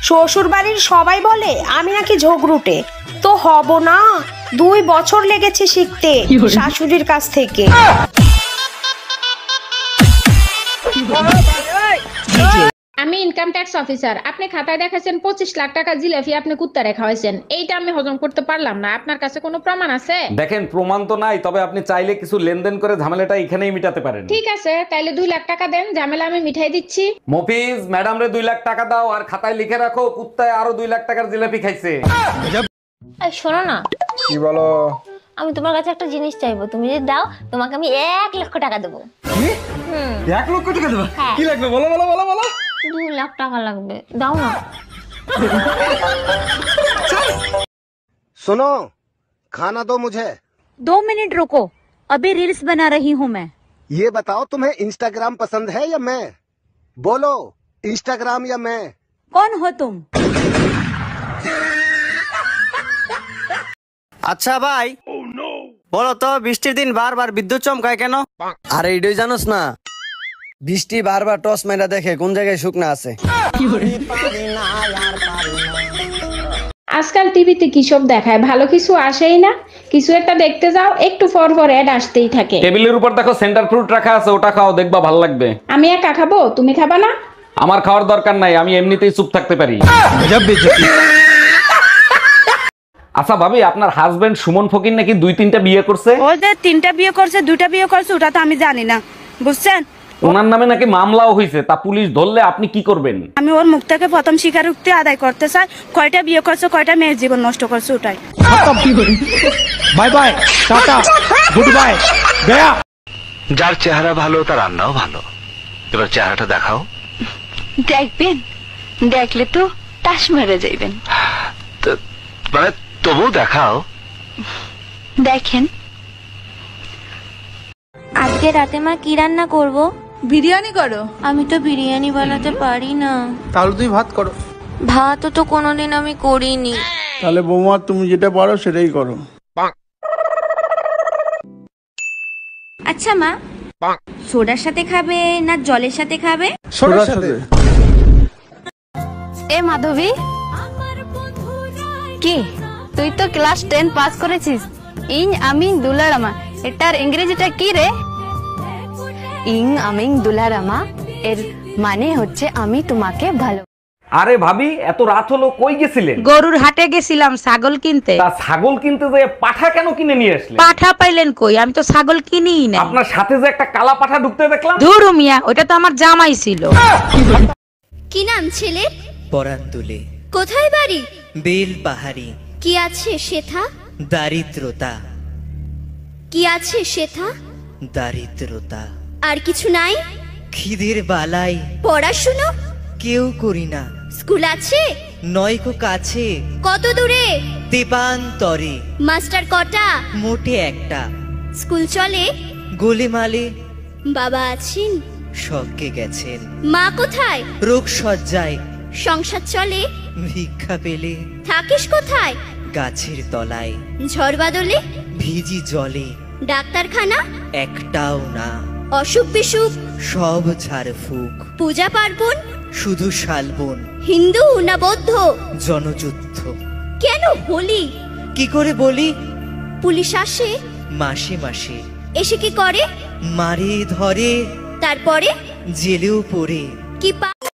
শ্বশুর বাড়ির সবাই বলে আমি নাকি ঝগড়ুটে, তো হব না। 2 বছর লেগেছে শিখতে শাশুড়ির কাছ থেকে। আমি ইনকাম ট্যাক্স অফিসার। আপনি খাতায় দেখাছেন 25 লাখ টাকা জিলাপি আপনি কুত্তা রেখা হয়েছেন, এইটা আমি হজম করতে পারলাম না। আপনার কাছে কোনো প্রমাণ আছে? দেখেন, প্রমাণ তো নাই, তবে আপনি চাইলে কিছু লেনদেন করে ঝামেলাটা এখানেই মিটাতে পারেন। ঠিক আছে, তাইলে 2 লাখ টাকা দেন, ঝামেলা আমি মিঠাই দিচ্ছি। মফিজ, ম্যাডাম রে 2 লাখ টাকা দাও, আর খাতায় লিখে রাখো কুত্তায় আরো 2 লাখ টাকার জিলাপি খাইছে। এই শোনো না, কি বলো? আমি তোমার কাছে একটা জিনিস চাইবো, তুমি যদি দাও তোমাকে আমি 1 লক্ষ টাকা দেবো। 1 লক্ষ টাকা দেবো? হ্যাঁ। কি লাগবে বলো বলো বলো বলো। 2 লাখ টাকা লাগবে, দাও না। सुनो, खाना दो मुझे। 2 मिनट रुको, अभी रील्स बना रही हूँ मैं। ये बताओ तुम्हें इंस्टाग्राम पसंद है या मैं? बोलो, इंस्टाग्राम या मैं? कौन हो तुम? আচ্ছা ভাই, বলো তো বৃষ্টির দিন বারবার বিদ্যুৎ চমকায় কেন? আরে এটাই জানোস না, বৃষ্টি বারবার টস মেরা দেখে কোন জায়গায় শুকনা আছে। আজকাল টিভিতে কি সব দেখায়, ভালো কিছু আসেই না। কিছু একটা দেখতে যাও, একটু পর পর অ্যাড আসতেই থাকে। টেবিলের উপর দেখো সেন্টার ফ্রুট রাখা আছে, ওটা খাও, দেখবা ভালো লাগবে। আমি একা খাবো, তুমি খাবা না? আমার খাওয়ার দরকার নাই, আমি এমনিতেই চুপ থাকতে পারি। আচ্ছা ভাবি, আপনার হাজবেন্ড সুমন ফকির নাকি 2-3টা বিয়ে করছে? ও যে 3টা বিয়ে করছে 2টা বিয়ে করছে ওটা তো আমি জানি না, বুঝছেন? ওনার নামে নাকি মামলাও হয়েছে, তা পুলিশ ধরলে আপনি কি করবেন? আমি ওর মুখ থেকে প্রথম স্বীকারোক্তি আদায় করতে চাই, কয়টা বিয়ে করছে, কয়টা মেয়ের জীবন নষ্ট করছে ওটাই। Bye bye, tata, good bye, Gaya. যার চেহারা ভালো তার রান্নাও ভালো। এবার চেহারাটা দেখাও। দেখবেন, দেখলে তো টাস মেরে যাইবেন। মানে তবু দেখাও। দেখেন, আজকে রাতে মা কি রান্না করব? বিরিয়ানি করো। আমি তো বিরিয়ানি বানাতে পারি না। তাহলে তুই ভাত করো। ভাতও তো কোনোদিন আমি করিনি। তাহলে বৌমা তুমি যেটা পারো সেটাই করো। আচ্ছা মা, সোডার সাথে খাবে না জলের সাথে খাবে? সোডার সাথে। এ মাধবী, কি তুই তো ক্লাস 10 পাস করেছিস? ইং আমিং দুলারামা এটার ইংরেজিটা কি রে? ইং আমিং দুলারামা এর মানে হচ্ছে আমি তোমাকে ভালো। আরে ভাবি, এত রাত হলো, কই গেছিলেন? গরুর হাটে গেছিলাম ছাগল কিনতে। তা ছাগল কিনতে যে পাঠা কেন কিনে নিয়ে আসলেন? পাঠা পাইলেন কই? আমি তো ছাগল কিনিই না। আপনার সাথে যে একটা কালা পাঠা ঢুকতে দেখলাম। ধুর মিয়া, ওটা তো আমার জামাই ছিল। কি নাম ছেলে? পরান তুলে কোথায় বাড়ি? বেল পাহাড়ি। কি আছে সেথা? দারিদ্রতা। কি আছে সেথা? দারিদ্রতা। আর কিছু নাই? খিদের বালাই পড়াশুনো কেউ করি না। স্কুল আছে? নয়কো কাছে কত দূরে? দেবান্তরে। মাস্টার কটা? মোটে একটা। স্কুল চলে? গোলেমালে। বাবা আছেন? স্বর্গে গেছেন। মা কোথায়? রোগ সজ্জায়। সংসার চলে? ভিক্ষা পেলে। থাকিস কোথায়? গাছের তলায়। ঝড় বাদলে? ভিজি জলে। ডাক্তারখানা? একটাও না। অসুখ বিসুখ? সব ঝাড়ফুঁক। পূজা পার্বণ? শুধু শালবন। হিন্দু না বৌদ্ধ? জনযুদ্ধ। কেন হোলি? কি করে বলি? পুলিশ আসে? মাসে মাসে। এসে কি করে? মারে ধরে। তারপরে? জেলেও পড়ে। কি